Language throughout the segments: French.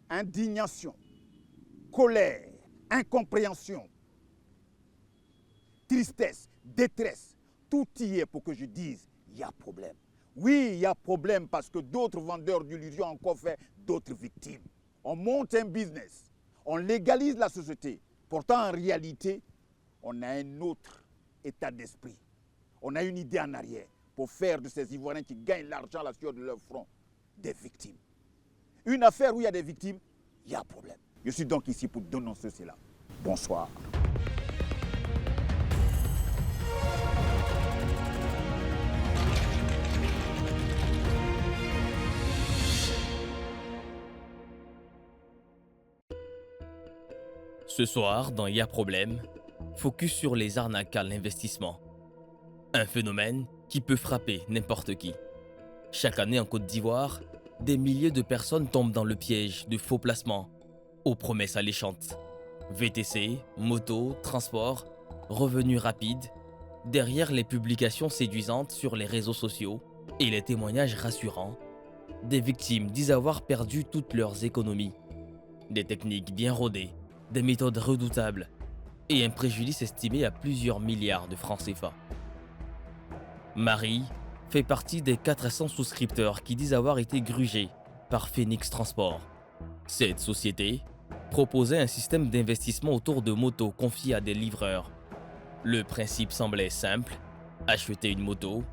indignation, colère, incompréhension, tristesse, détresse, tout y est pour que je dise, il y a problème. Oui, il y a problème parce que d'autres vendeurs d'illusions ont encore fait d'autres victimes. On monte un business, on légalise la société. Pourtant, en réalité, on a un autre état d'esprit. On a une idée en arrière pour faire de ces Ivoiriens qui gagnent l'argent à la sueur de leur front des victimes. Une affaire où il y a des victimes, il y a problème. Je suis donc ici pour dénoncer cela. Bonsoir. Ce soir, dans Y'a Problème, focus sur les arnaques à l'investissement. Un phénomène qui peut frapper n'importe qui. Chaque année en Côte d'Ivoire, des milliers de personnes tombent dans le piège de faux placements aux promesses alléchantes. VTC, moto, transport, revenus rapides. Derrière les publications séduisantes sur les réseaux sociaux et les témoignages rassurants, des victimes disent avoir perdu toutes leurs économies. Des techniques bien rodées, des méthodes redoutables et un préjudice estimé à plusieurs milliards de francs CFA. Marie fait partie des 400 souscripteurs qui disent avoir été grugés par Phoenix Transport. Cette société proposait un système d'investissement autour de motos confiées à des livreurs. Le principe semblait simple, acheter une moto,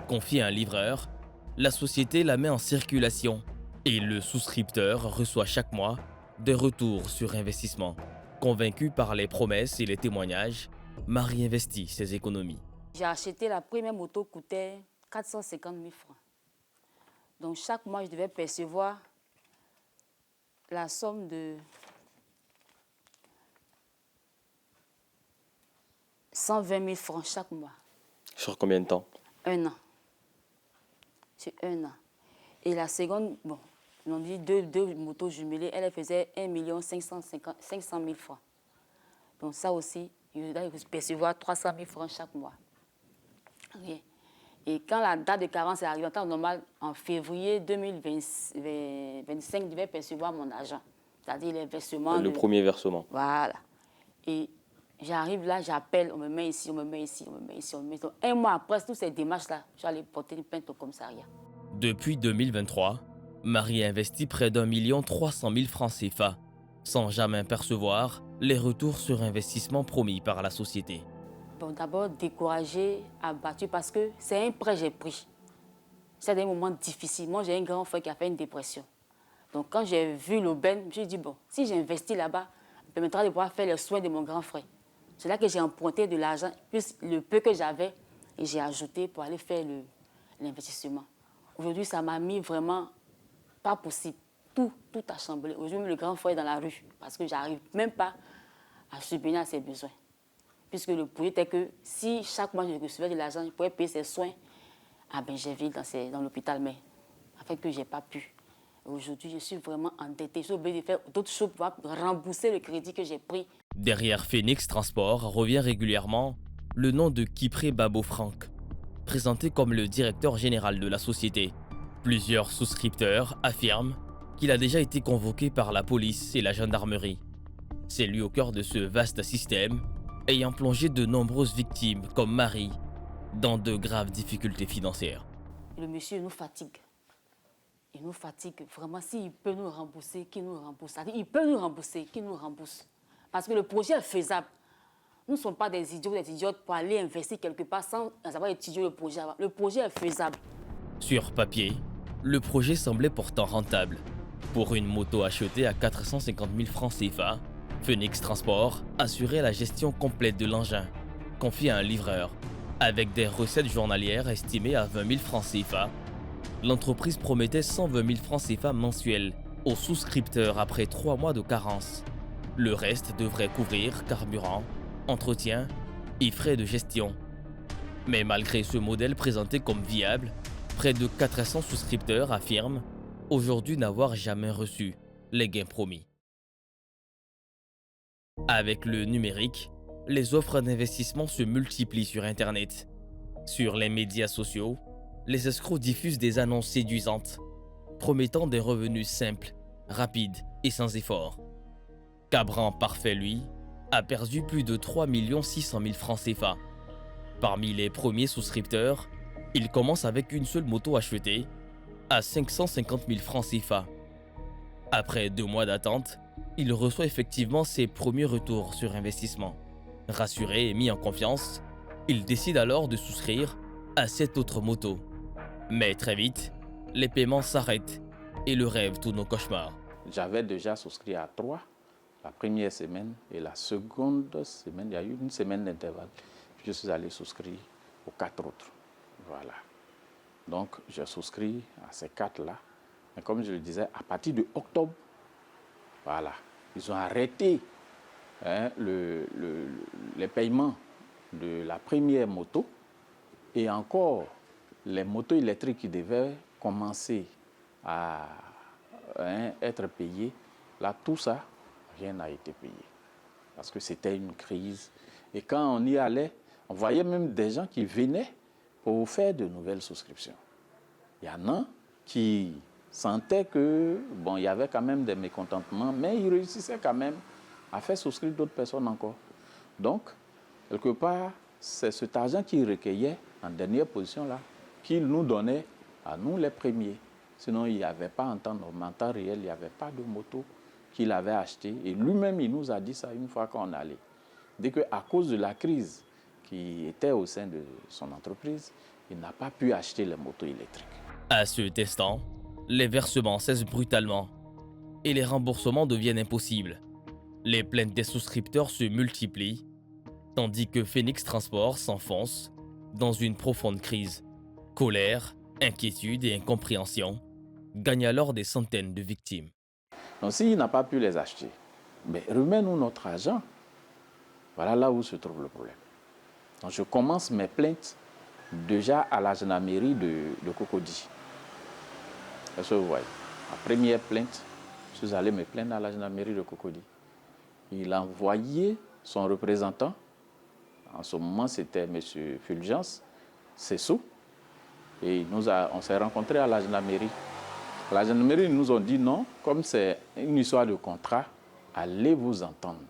confier un livreur, la société la met en circulation et le souscripteur reçoit chaque mois des retours sur investissement. Convaincu par les promesses et les témoignages, Marie investit ses économies. J'ai acheté la première moto, coûtait 450 000 francs. Donc chaque mois, je devais percevoir la somme de 120 000 francs chaque mois. Sur combien de temps? 1 an. Sur 1 an. Et la seconde, bon, ils ont dit deux motos jumelées, elle faisait 1 500 000 francs. Donc ça aussi, je dois percevoir 300 000 francs chaque mois. Okay. Et quand la date de carence est arrivée, en temps normal, en février 2025, je devais percevoir mon argent. C'est-à-dire les versements. Le premier versement. Voilà. Et j'arrive là, j'appelle, on me met ici, on me met ici, on me met ici, on me met ici. Un mois après, toutes ces démarches-là, j'allais porter une plainte au commissariat. Depuis 2023, Marie investit près d'1 300 000 francs CFA, sans jamais percevoir les retours sur investissement promis par la société. Bon, d'abord, découragée, abattue, parce que c'est un prêt que j'ai pris. C'est des moments difficiles. Moi, j'ai un grand frère qui a fait une dépression. Donc, quand j'ai vu l'aubaine, je me suis dit, bon, si j'investis là-bas, ça me permettra de pouvoir faire les soins de mon grand frère. C'est là que j'ai emprunté de l'argent, plus le peu que j'avais, et j'ai ajouté pour aller faire l'investissement. Aujourd'hui, ça m'a mis vraiment pas possible. Tout a chamboulé. Aujourd'hui, le grand frère est dans la rue, parce que je n'arrive même pas à subvenir à ses besoins. Puisque le projet était que si chaque mois je recevais de l'argent, je pouvais payer ses soins à Benjerville, dans l'hôpital, mais en fait que je n'ai pas pu. Aujourd'hui, je suis vraiment endettée. Je suis obligée de faire d'autres choses pour rembourser le crédit que j'ai pris. Derrière Phoenix Transport revient régulièrement le nom de Kipré Babo Franck, présenté comme le directeur général de la société. Plusieurs souscripteurs affirment qu'il a déjà été convoqué par la police et la gendarmerie. C'est lui au cœur de ce vaste système, ayant plongé de nombreuses victimes comme Marie dans de graves difficultés financières. Le monsieur nous fatigue. Il nous fatigue vraiment. S'il peut nous rembourser, qu'il nous rembourse. Il peut nous rembourser, qu'il nous rembourse. Parce que le projet est faisable. Nous ne sommes pas des idiots, des idiotes pour aller investir quelque part sans avoir étudié le projet avant. Le projet est faisable. Sur papier, le projet semblait pourtant rentable. Pour une moto achetée à 450 000 francs CFA, Phoenix Transport assurait la gestion complète de l'engin, confié à un livreur. Avec des recettes journalières estimées à 20 000 francs CFA, l'entreprise promettait 120 000 francs CFA mensuels aux souscripteurs après 3 mois de carence. Le reste devrait couvrir carburant, entretien et frais de gestion. Mais malgré ce modèle présenté comme viable, près de 400 souscripteurs affirment aujourd'hui n'avoir jamais reçu les gains promis. Avec le numérique, les offres d'investissement se multiplient sur Internet. Sur les médias sociaux, les escrocs diffusent des annonces séduisantes, promettant des revenus simples, rapide et sans effort. Cabran Parfait, lui, a perdu plus de 3 600 000 francs CFA. Parmi les premiers souscripteurs, il commence avec une seule moto achetée à 550 000 francs CFA. Après 2 mois d'attente, il reçoit effectivement ses premiers retours sur investissement. Rassuré et mis en confiance, il décide alors de souscrire à 7 autres motos. Mais très vite, les paiements s'arrêtent et le rêve tourne au cauchemar. J'avais déjà souscrit à 3 la première semaine et la seconde semaine, il y a eu une semaine d'intervalle. Je suis allé souscrire aux 4 autres. Voilà. Donc, j'ai souscrit à ces 4-là. Mais comme je le disais, à partir de octobre, voilà, ils ont arrêté les paiements de la première moto et encore les motos électriques qui devaient commencer à être payées. Là, tout ça, rien n'a été payé parce que c'était une crise. Et quand on y allait, on voyait même des gens qui venaient pour faire de nouvelles souscriptions. Il y en a qui sentaient que, bon, il y avait quand même des mécontentements, mais ils réussissaient quand même à faire souscrire d'autres personnes encore. Donc, quelque part, c'est cet argent qu'ils recueillaient en dernière position là, qu'ils nous donnaient à nous les premiers. Sinon, il n'y avait pas en temps réel, il n'y avait pas de moto qu'il avait acheté. Et lui-même, il nous a dit ça une fois qu'on allait. Dès qu'à cause de la crise qui était au sein de son entreprise, il n'a pas pu acheter les motos électriques. À cet instant, les versements cessent brutalement et les remboursements deviennent impossibles. Les plaintes des souscripteurs se multiplient, tandis que Phoenix Transport s'enfonce dans une profonde crise. Colère, inquiétude et incompréhension gagnent alors des centaines de victimes. Donc s'il n'a pas pu les acheter, mais remets-nous notre argent. Voilà là où se trouve le problème. Donc je commence mes plaintes déjà à la gendarmerie de Cocody. Est-ce que vous voyez? La première plainte, je suis allé me plaindre à la gendarmerie de Cocody. Il a envoyé son représentant, en ce moment c'était M. Fulgence Sessou, et on s'est rencontrés à la gendarmerie. À la gendarmerie, ils nous ont dit non, comme c'est une histoire de contrat, allez vous entendre.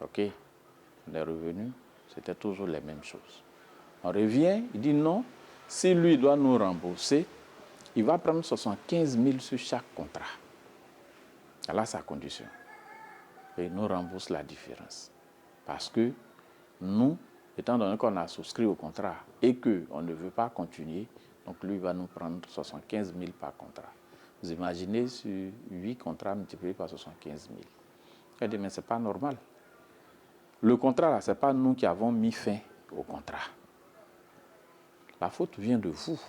Ok, on est revenu, c'était toujours les mêmes choses. On revient, il dit non, si lui doit nous rembourser, il va prendre 75 000 sur chaque contrat. Voilà sa condition. Et il nous rembourse la différence. Parce que nous, étant donné qu'on a souscrit au contrat et qu'on ne veut pas continuer, donc lui va nous prendre 75 000 par contrat. Vous imaginez sur 8 contrats multipliés par 75 000. Il dit, mais ce n'est pas normal. Le contrat, là, ce n'est pas nous qui avons mis fin au contrat. La faute vient de vous.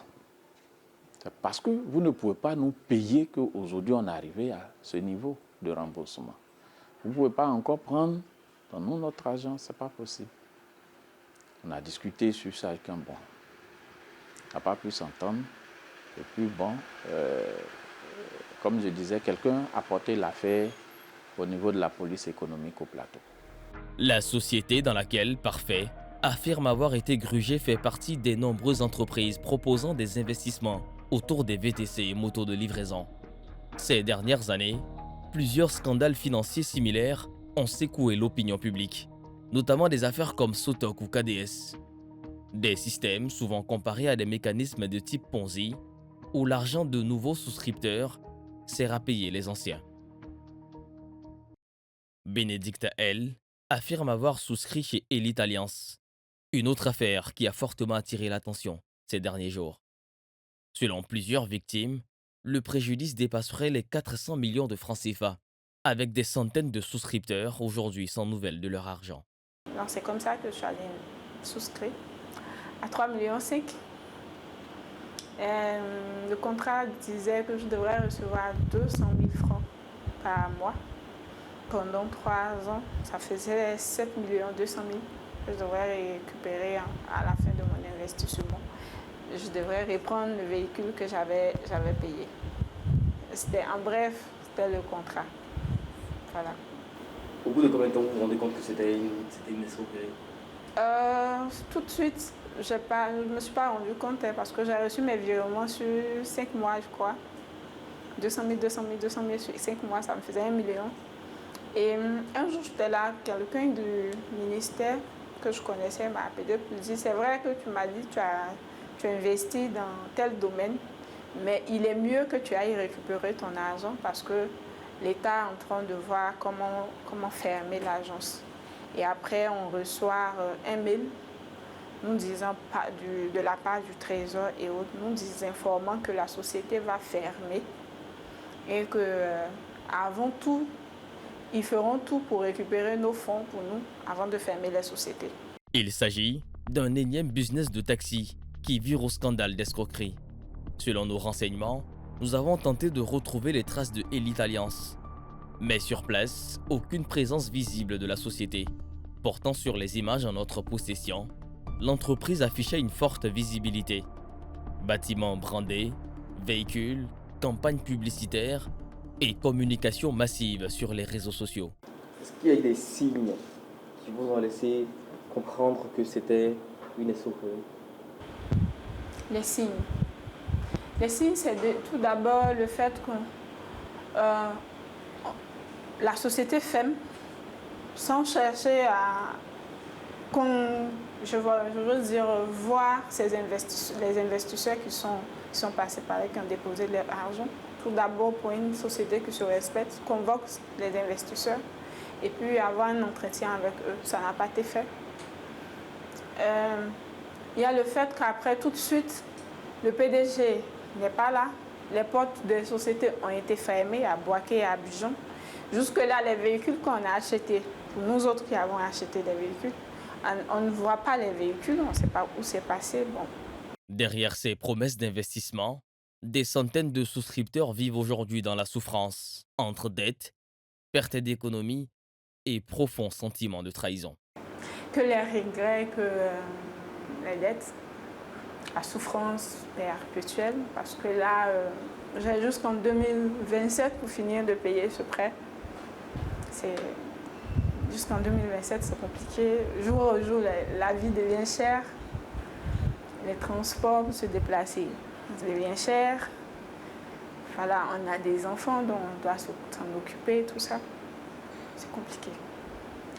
C'est parce que vous ne pouvez pas nous payer qu'aujourd'hui on est arrivé à ce niveau de remboursement. Vous ne pouvez pas encore prendre dans nous notre argent, ce n'est pas possible. On a discuté sur ça avec un bon. On n'a pas pu s'entendre. Et puis bon, comme je disais, quelqu'un a porté l'affaire au niveau de la police économique au plateau. La société dans laquelle Parfait affirme avoir été grugé fait partie des nombreuses entreprises proposant des investissements autour des VTC et motos de livraison. Ces dernières années, plusieurs scandales financiers similaires ont secoué l'opinion publique, notamment des affaires comme Sotoc ou KDS. Des systèmes souvent comparés à des mécanismes de type Ponzi, où l'argent de nouveaux souscripteurs sert à payer les anciens. Bénédicte, elle, affirme avoir souscrit chez Elite Alliance, une autre affaire qui a fortement attiré l'attention ces derniers jours. Selon plusieurs victimes, le préjudice dépasserait les 400 millions de francs CFA, avec des centaines de souscripteurs aujourd'hui sans nouvelles de leur argent. C'est comme ça que je suis allée souscrire à 3,5 millions. Le contrat disait que je devrais recevoir 200 000 francs par mois. Pendant 3 ans, ça faisait 7 200 000 que je devrais récupérer à la fin de mon investissement. Je devrais reprendre le véhicule que j'avais payé. En bref, c'était le contrat. Voilà. Au bout de combien de temps vous vous rendez compte que c'était une escroquerie? Tout de suite, je ne me suis pas rendu compte parce que j'ai reçu mes virements sur 5 mois, je crois. 200 000 sur 5 mois, ça me faisait 1 million. Et un jour, j'étais là, quelqu'un du ministère que je connaissais m'a appelé pour me dire, c'est vrai que tu m'as dit que tu as investi dans tel domaine, mais il est mieux que tu ailles récupérer ton argent parce que l'État est en train de voir comment fermer l'agence. Et après, on reçoit un mail nous disant de la part du Trésor et autres, nous informant que la société va fermer et qu'avant tout, ils feront tout pour récupérer nos fonds pour nous avant de fermer les sociétés. Il s'agit d'un énième business de taxi qui vire au scandale d'escroquerie. Selon nos renseignements, nous avons tenté de retrouver les traces de Elite Alliance. Mais sur place, aucune présence visible de la société. Pourtant, sur les images en notre possession, l'entreprise affichait une forte visibilité. Bâtiments brandés, véhicules, campagnes publicitaires et communication massive sur les réseaux sociaux. Est-ce qu'il y a eu des signes qui vous ont laissé comprendre que c'était une escroquerie? Les signes. Les signes, c'est tout d'abord le fait que la société ferme sans chercher à, voir les investisseurs qui sont passés par là, qui ont déposé leur argent. Tout d'abord, pour une société qui se respecte, convoque les investisseurs et puis avoir un entretien avec eux. Ça n'a pas été fait. Il y a le fait qu'après, tout de suite, le PDG n'est pas là. Les portes des sociétés ont été fermées à Boaké et à Abidjan. Jusque-là, les véhicules qu'on a achetés, pour nous autres qui avons acheté des véhicules, on ne voit pas les véhicules, on ne sait pas où c'est passé. Bon. Derrière ces promesses d'investissement, des centaines de souscripteurs vivent aujourd'hui dans la souffrance, entre dettes, perte d'économie et profond sentiment de trahison. Que les regrets, que les dettes, la souffrance est perpétuelle, parce que là, j'ai jusqu'en 2027 pour finir de payer ce prêt. Jusqu'en 2027, c'est compliqué. Jour au jour, la vie devient chère. Les transports pour se déplacer devient cher. Voilà, on a des enfants dont on doit s'en occuper, tout ça. C'est compliqué,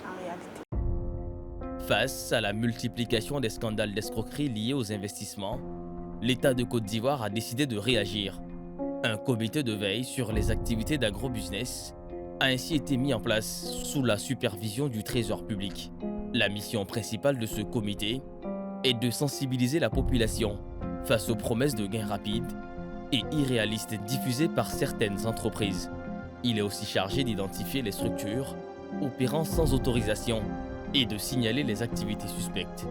en réalité. Face à la multiplication des scandales d'escroquerie liés aux investissements, l'État de Côte d'Ivoire a décidé de réagir. Un comité de veille sur les activités d'agrobusiness a ainsi été mis en place sous la supervision du Trésor public. La mission principale de ce comité est de sensibiliser la population face aux promesses de gains rapides et irréalistes diffusées par certaines entreprises. Il est aussi chargé d'identifier les structures opérant sans autorisation et de signaler les activités suspectes.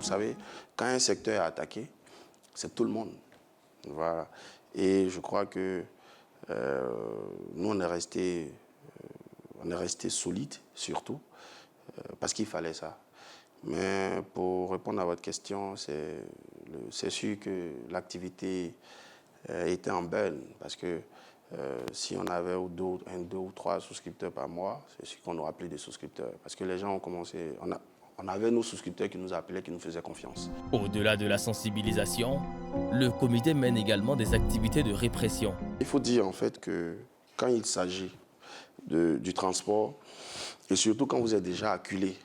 Vous savez, quand un secteur est attaqué, c'est tout le monde. Voilà. Et je crois que nous, on est resté solide, surtout, parce qu'il fallait ça. Mais pour répondre à votre question, c'est sûr que l'activité était en berne, parce que si on avait deux ou trois souscripteurs par mois, c'est sûr qu'on n'aura plus de souscripteurs. Parce que les gens ont commencé... On avait nos souscripteurs qui nous appelaient, qui nous faisaient confiance. Au-delà de la sensibilisation, le comité mène également des activités de répression. Il faut dire en fait que quand il s'agit du transport, et surtout quand vous êtes déjà acculé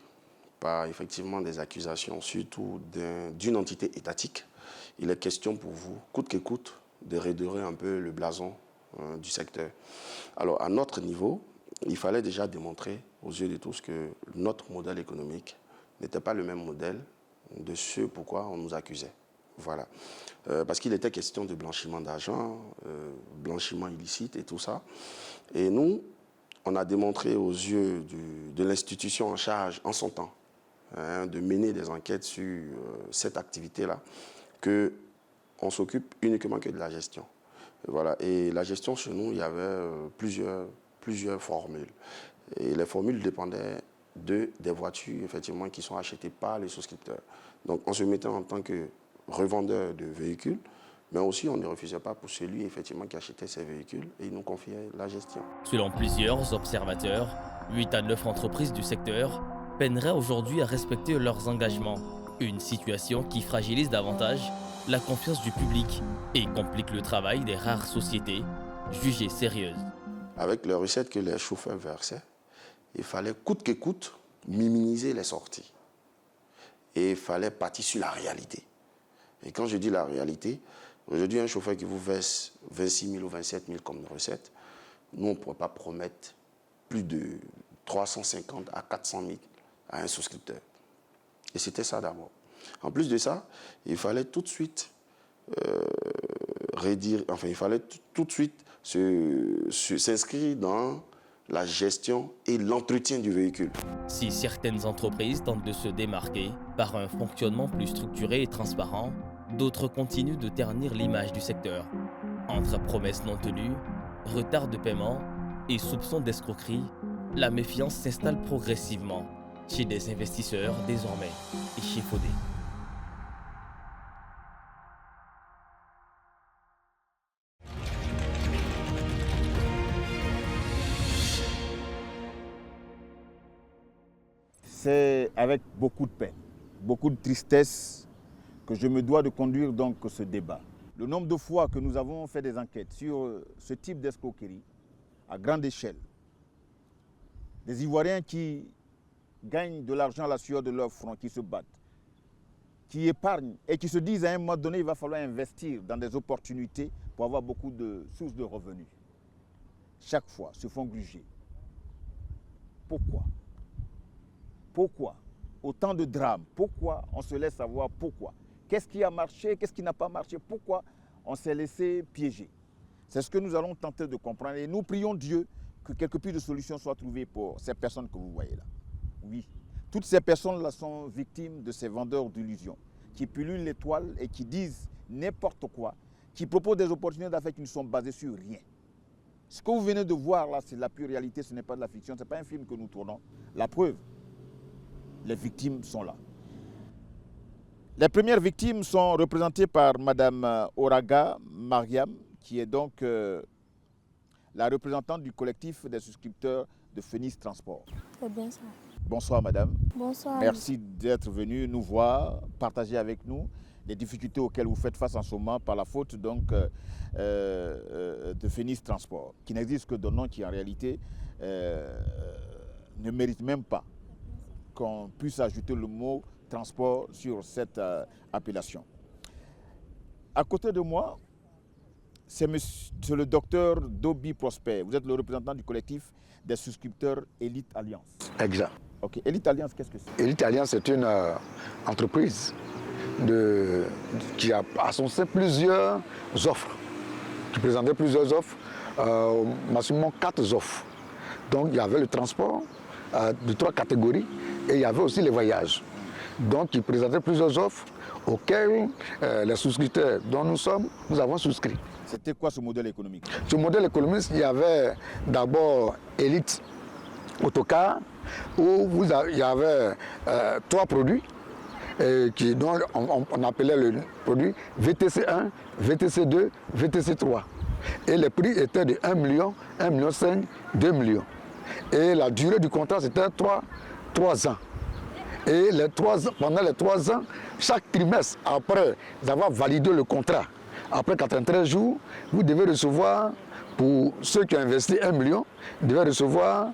par effectivement des accusations, surtout d'une entité étatique, il est question pour vous, coûte que coûte, de redorer un peu le blason du secteur. Alors à notre niveau, il fallait déjà démontrer aux yeux de tous que notre modèle économique n'était pas le même modèle de ce pourquoi on nous accusait. Voilà. Parce qu'il était question de blanchiment d'argent, blanchiment illicite et tout ça. Et nous, on a démontré aux yeux de l'institution en charge, en son temps, de mener des enquêtes sur cette activité-là, qu'on s'occupe uniquement que de la gestion. Voilà. Et la gestion, chez nous, il y avait plusieurs formules. Et les formules dépendaient des voitures, effectivement, qui sont achetées par les souscripteurs. Donc, on se mettait en tant que revendeur de véhicules, mais aussi on ne refusait pas pour celui, effectivement, qui achetait ces véhicules et il nous confiait la gestion. Selon plusieurs observateurs, 8 à 9 entreprises du secteur peineraient aujourd'hui à respecter leurs engagements. Une situation qui fragilise davantage la confiance du public et complique le travail des rares sociétés jugée sérieuse. Avec les recettes que les chauffeurs versaient, il fallait coûte que coûte minimiser les sorties. Et il fallait partir sur la réalité. Et quand je dis la réalité, aujourd'hui, un chauffeur qui vous verse 26 000 ou 27 000 comme recette, nous, on ne pourrait pas promettre plus de 350 à 400 000 à un souscripteur. Et c'était ça d'abord. En plus de ça, il fallait tout de suite s'inscrire dans la gestion et l'entretien du véhicule. Si certaines entreprises tentent de se démarquer par un fonctionnement plus structuré et transparent, d'autres continuent de ternir l'image du secteur. Entre promesses non tenues, retard de paiement et soupçons d'escroquerie, la méfiance s'installe progressivement chez des investisseurs désormais échafaudés. C'est avec beaucoup de peine, beaucoup de tristesse que je me dois de conduire donc ce débat. Le nombre de fois que nous avons fait des enquêtes sur ce type d'escroquerie à grande échelle, des Ivoiriens qui gagnent de l'argent à la sueur de leur front, qui se battent, qui épargnent et qui se disent à un moment donné il va falloir investir dans des opportunités pour avoir beaucoup de sources de revenus. Chaque fois se font gruger. Pourquoi ? Pourquoi autant de drames? Pourquoi on se laisse avoir? Pourquoi? Qu'est-ce qui a marché? Qu'est-ce qui n'a pas marché? Pourquoi on s'est laissé piéger? C'est ce que nous allons tenter de comprendre et nous prions Dieu que quelques pistes de solutions soient trouvées pour ces personnes que vous voyez là. Oui, toutes ces personnes-là sont victimes de ces vendeurs d'illusions qui pullulent les toiles et qui disent n'importe quoi, qui proposent des opportunités d'affaires qui ne sont basées sur rien. Ce que vous venez de voir là, c'est la pure réalité, ce n'est pas de la fiction, ce n'est pas un film que nous tournons. La preuve, les victimes sont là. Les premières victimes sont représentées par Mme Oraga Mariam, qui est donc la représentante du collectif des souscripteurs de Phoenix Transport. C'est bien ça. Bonsoir madame. Bonsoir. Merci d'être venue nous voir, partager avec nous les difficultés auxquelles vous faites face en ce moment par la faute donc de Phoenix Transport, qui n'existe que de nom qui en réalité ne mérite même pas qu'on puisse ajouter le mot transport sur cette appellation. À côté de moi, c'est le docteur Dobi Prosper. Vous êtes le représentant du collectif des souscripteurs Elite Alliance. Exact. Ok. Elite Alliance, qu'est-ce que c'est? Elite Alliance, c'est une entreprise qui a à son sein plusieurs offres, qui présentait plusieurs offres, maximum 4 offres. Donc il y avait le transport de 3 catégories et il y avait aussi les voyages. Donc il présentait plusieurs offres auxquelles les souscripteurs dont nous avons souscrit. C'était quoi ce modèle économique? Ce modèle économique, il y avait d'abord Elite Autocar, où il y avait 3 produits dont on appelait le produit VTC1, VTC2, VTC3. Et les prix étaient de 1 million, 1,5 million, 2 millions. Et la durée du contrat, c'était 3 ans. Et pendant les 3 ans, chaque trimestre, après avoir validé le contrat, après 93 jours, vous devez recevoir, pour ceux qui ont investi 1 million, vous devez recevoir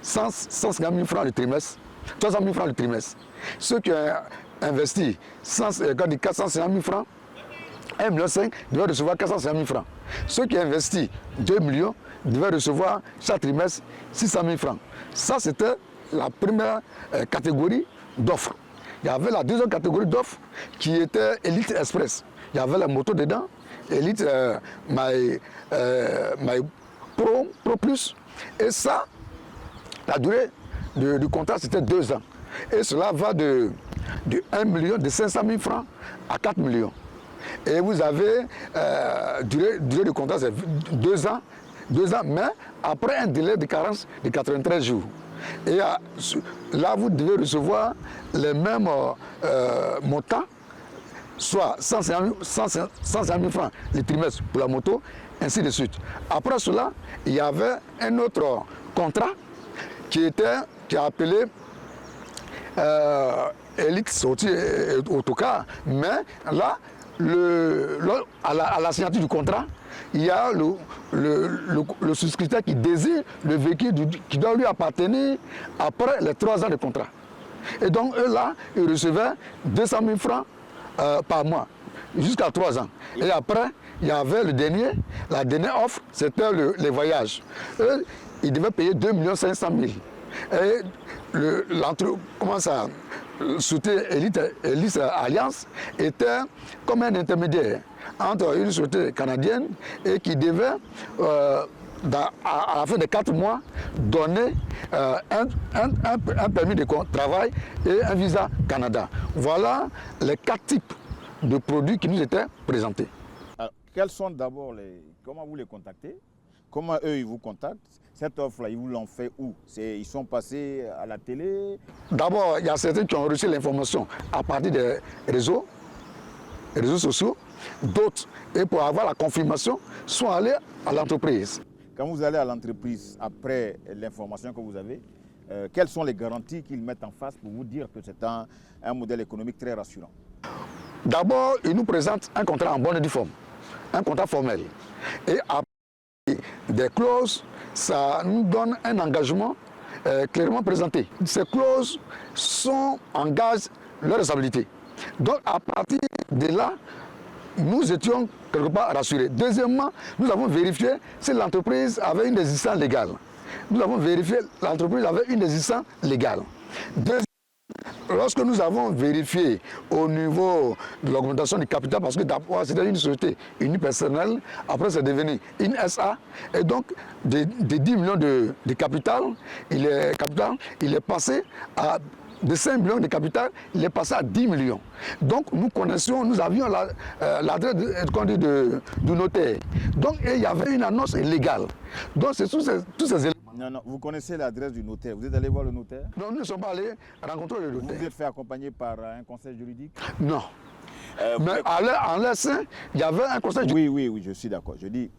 150 000 francs le trimestre, 300 000 francs le trimestre. Ceux qui ont investi 450 000 francs, 1,5 million, devaient recevoir 450 000 francs. Ceux qui ont investi 2 millions devaient recevoir chaque trimestre 600 000 francs. Ça, c'était la première catégorie d'offres. Il y avait la deuxième catégorie d'offres qui était Elite Express. Il y avait la moto dedans, Elite My Pro Plus. Et ça, la durée du contrat, c'était 2 ans. Et cela va de 1 million, de 500 000 francs à 4 millions. Et vous avez durée du contrat, c'est 2 ans, mais après un délai de carence de 93 jours. Et là, vous devez recevoir les mêmes montants, soit 150 000 francs le trimestre pour la moto, ainsi de suite. Après cela, il y avait un autre contrat qui a appelé Elite Sortie Autocar, mais là, à la signature du contrat, il y a le souscripteur qui désire le véhicule qui doit lui appartenir après les 3 ans de contrat. Et donc, eux là, ils recevaient 200 000 francs par mois, jusqu'à 3 ans. Et après, il y avait la dernière offre, c'était les voyages. Eux, ils devaient payer 2 500 000. Et Elite Alliance était comme un intermédiaire entre une société canadienne et qui devait, à la fin des 4 mois, donner un permis de travail et un visa Canada. Voilà les 4 types de produits qui nous étaient présentés. Alors, quels sont d'abord comment vous les contactez? Comment eux, ils vous contactent? Cette offre-là, ils vous l'ont fait où? Ils sont passés à la télé? D'abord, il y a certains qui ont reçu l'information à partir des réseaux sociaux. D'autres, et pour avoir la confirmation, sont allés à l'entreprise. Quand vous allez à l'entreprise, après l'information que vous avez, quelles sont les garanties qu'ils mettent en face pour vous dire que c'est un modèle économique très rassurant? D'abord, ils nous présentent un contrat en bonne et due forme, un contrat formel. Et après des clauses, ça nous donne un engagement clairement présenté. Ces clauses engagent leur responsabilité. Donc à partir de là, nous étions quelque part rassurés. Deuxièmement, nous avons vérifié si l'entreprise avait une existence légale. Nous avons vérifié que l'entreprise avait une existence légale. Lorsque nous avons vérifié au niveau de l'augmentation du capital, parce que d'abord c'était une société unipersonnelle, après c'est devenu une SA, et donc de 10 millions de capital, il est passé à de 5 millions de capital, il est passé à 10 millions. Donc nous connaissions, nous avions l'adresse du notaire. Donc il y avait une annonce légale. Donc c'est tous ces éléments. Non, vous connaissez l'adresse du notaire. Vous êtes allé voir le notaire? Non, nous ne sommes pas allés rencontrer le notaire. Vous vous êtes fait accompagner par un conseil juridique? Non. Mais en leur sein, il y avait un conseil juridique. Oui, je suis d'accord. Je dis,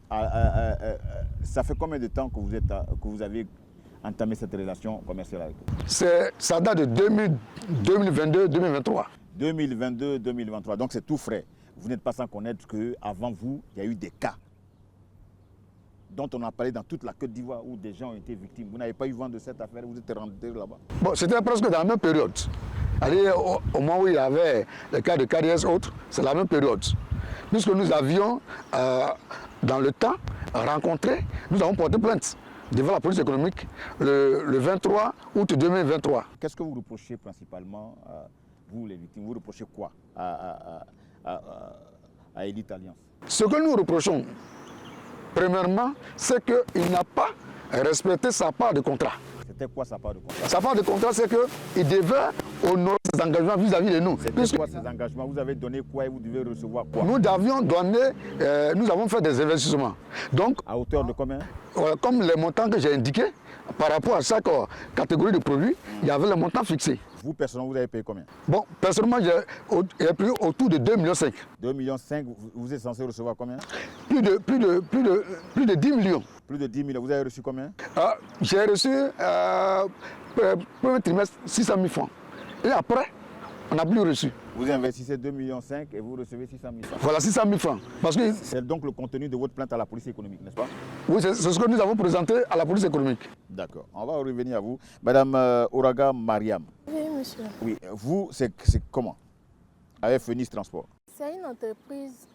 ça fait combien de temps que vous avez entamé cette relation commerciale avec eux? Ça date de 2022-2023. 2022-2023, donc c'est tout frais. Vous n'êtes pas sans connaître qu'avant vous, il y a eu des cas dont on a parlé dans toute la Côte d'Ivoire où des gens ont été victimes. Vous n'avez pas eu vent de cette affaire, vous êtes rentré là-bas? Bon, c'était presque dans la même période. Au moment où il y avait les cas de carrières autres, c'est la même période. Puisque nous avions, dans le temps, rencontré, nous avons porté plainte devant la police économique le 23 août 2023. Qu'est-ce que vous reprochez principalement, vous les victimes? Vous reprochez quoi à Elite Alliance? Ce que nous reprochons, premièrement, c'est qu'il n'a pas respecté sa part de contrat. C'était quoi sa part de contrat? Sa part de contrat, c'est qu'il devait honorer ses engagements vis-à-vis de nous. C'était quoi ces engagements? Vous avez donné quoi et vous devez recevoir quoi? Nous avions donné, nous avons fait des investissements. Donc, à hauteur de combien? Comme les montants que j'ai indiqués, par rapport à chaque catégorie de produits, il y avait le montant fixé. Vous, personnellement, vous avez payé combien? Bon, personnellement, j'ai payé autour de 2,5 millions. 2,5 millions, vous êtes censé recevoir combien? Plus de 10 millions. Plus de 10 millions. Vous avez reçu combien? J'ai reçu, premier trimestre, 600 000 francs. Et après, on n'a plus reçu. Vous investissez 2,5 millions et vous recevez 600 000 francs. Voilà, 600 000 francs. C'est donc le contenu de votre plainte à la police économique, n'est-ce pas? Oui, c'est ce que nous avons présenté à la police économique. D'accord. On va revenir à vous. Madame Ouraga Mariam. Oui, monsieur. Oui, vous, c'est comment avec Phoenix Transport? C'est une entreprise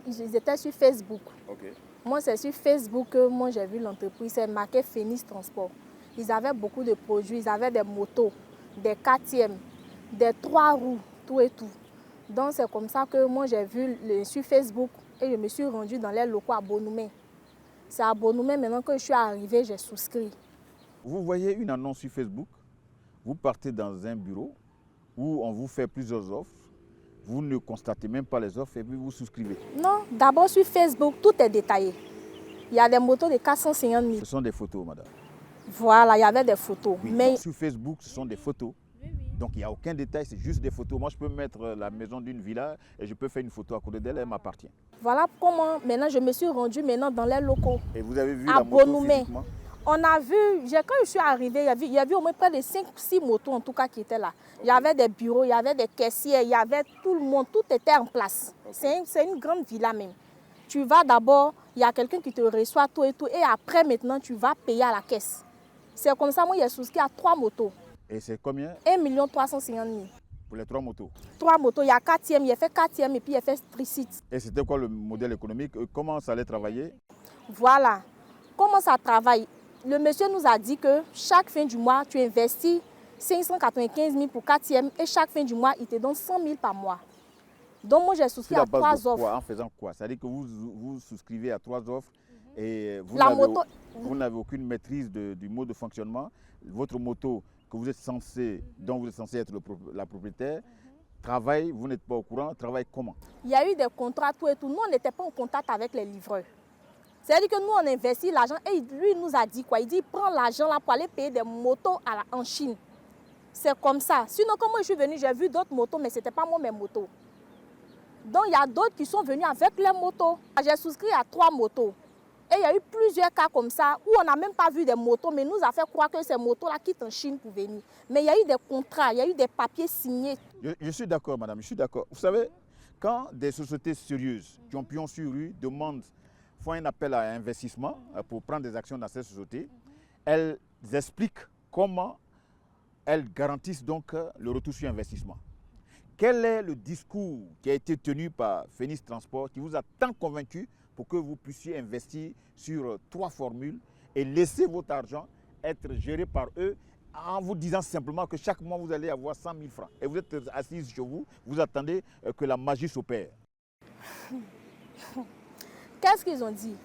ils étaient sur Facebook. Okay. Moi, c'est sur Facebook que moi j'ai vu l'entreprise. C'est marqué Phoenix Transport. Ils avaient beaucoup de produits. Ils avaient des motos, des 4e, des 3 roues, tout et tout. Donc c'est comme ça que moi j'ai vu sur Facebook et je me suis rendue dans les locaux à Bonoumé. C'est à Bonoumé maintenant que je suis arrivée, j'ai souscrit. Vous voyez une annonce sur Facebook, vous partez dans un bureau où on vous fait plusieurs offres, vous ne constatez même pas les offres et puis vous souscrivez. Non, d'abord sur Facebook, tout est détaillé. Il y a des motos de 450 000. Ce sont des photos, madame. Voilà, il y avait des photos. Oui, mais sur Facebook, ce sont des photos. Donc il n'y a aucun détail, c'est juste des photos. Moi, je peux mettre la maison d'une villa et je peux faire une photo à côté d'elle, elle m'appartient. Voilà comment maintenant je me suis rendue dans les locaux. Et vous avez vu à la moto Bonoumé. physiquement? On a vu, quand je suis arrivée, il y avait au moins près de 5-6 motos en tout cas qui étaient là. Il y avait des bureaux, il y avait des caissiers, il y avait tout le monde, tout était en place. C'est une grande villa même. Tu vas d'abord, il y a quelqu'un qui te reçoit tout et tout. Et après, maintenant, tu vas payer à la caisse. C'est comme ça, moi, j'ai souscrit à 3 motos. Et c'est combien? 1 350 000. Pour les 3 motos? 3 motos, il y a 4e, il a fait 4e et puis il a fait Tricit. Et c'était quoi le modèle économique? Comment ça allait travailler? Voilà. Comment ça travaille? Le monsieur nous a dit que chaque fin du mois, tu investis 595 000 pour 4e et chaque fin du mois, il te donne 100 000 par mois. Donc moi, j'ai souscrit à 3 offres. En faisant quoi? C'est-à-dire que vous souscrivez à 3 offres et vous n'avez aucune maîtrise du mode de fonctionnement. Votre moto dont vous êtes censé être la propriétaire, travaille, vous n'êtes pas au courant, travaille comment? Il y a eu des contrats, tout et tout. Nous, on n'était pas en contact avec les livreurs. C'est-à-dire que nous, on investit l'argent et lui, il nous a dit quoi? Il dit, prends l'argent là pour aller payer des motos en Chine. C'est comme ça. Sinon, quand moi je suis venue, j'ai vu d'autres motos, mais ce n'était pas moi mes motos. Donc, il y a d'autres qui sont venus avec leurs motos. J'ai souscrit à 3 motos. Et il y a eu plusieurs cas comme ça où on n'a même pas vu des motos, mais nous a fait croire que ces motos-là quittent en Chine pour venir. Mais il y a eu des contrats, il y a eu des papiers signés. Je suis d'accord, madame, je suis d'accord. Vous savez, quand des sociétés sérieuses qui ont pignon sur rue font un appel à investissement pour prendre des actions dans ces sociétés, elles expliquent comment elles garantissent donc le retour sur investissement. Quel est le discours qui a été tenu par Phoenix Transport qui vous a tant convaincu pour que vous puissiez investir sur 3 formules et laisser votre argent être géré par eux en vous disant simplement que chaque mois vous allez avoir 100 000 francs. Et vous êtes assise chez vous, vous attendez que la magie s'opère. Qu'est-ce qu'ils ont dit?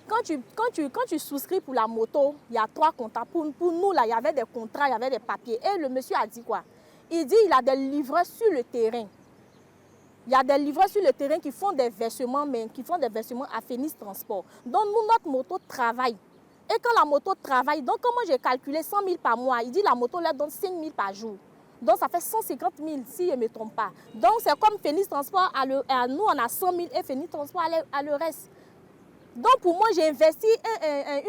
Quand tu souscris pour la moto, il y a 3 contrats. Pour nous, là, il y avait des contrats, il y avait des papiers. Et le monsieur a dit quoi? Il dit qu'il a des livreurs sur le terrain. Il y a des livreurs sur le terrain qui font des versements, mais qui font des versements à Phoenix Transport. Donc, nous, notre moto travaille. Et quand la moto travaille, donc comment j'ai calculé 100 000 par mois? Il dit la moto leur donne 5 000 par jour. Donc, ça fait 150 000 si je ne me trompe pas. Donc, c'est comme Phoenix Transport, nous, on a 100 000 et Phoenix Transport a le reste. Donc, pour moi, j'ai investi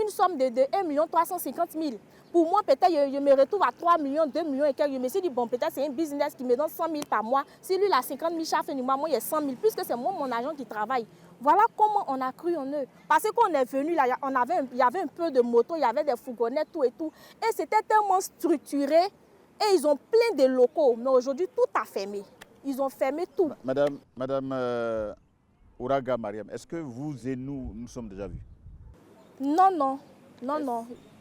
une somme de 1 350 000. Pour moi, peut-être, je me retrouve à 3 millions, 2 millions et quelques. Je me suis dit, bon, peut-être c'est un business qui me donne 100 000 par mois. Si lui, il a 50 000 chaque fin du mois, moi, il y a 100 000, puisque c'est moi, mon agent qui travaille. Voilà comment on a cru en eux. Parce qu'on est venu là, il y avait un peu de moto, il y avait des fourgonnettes, tout et tout. Et c'était tellement structuré. Et ils ont plein de locaux. Mais aujourd'hui, tout a fermé. Ils ont fermé tout. Madame Ouraga Mariam, est-ce que vous et nous sommes déjà vus? Non.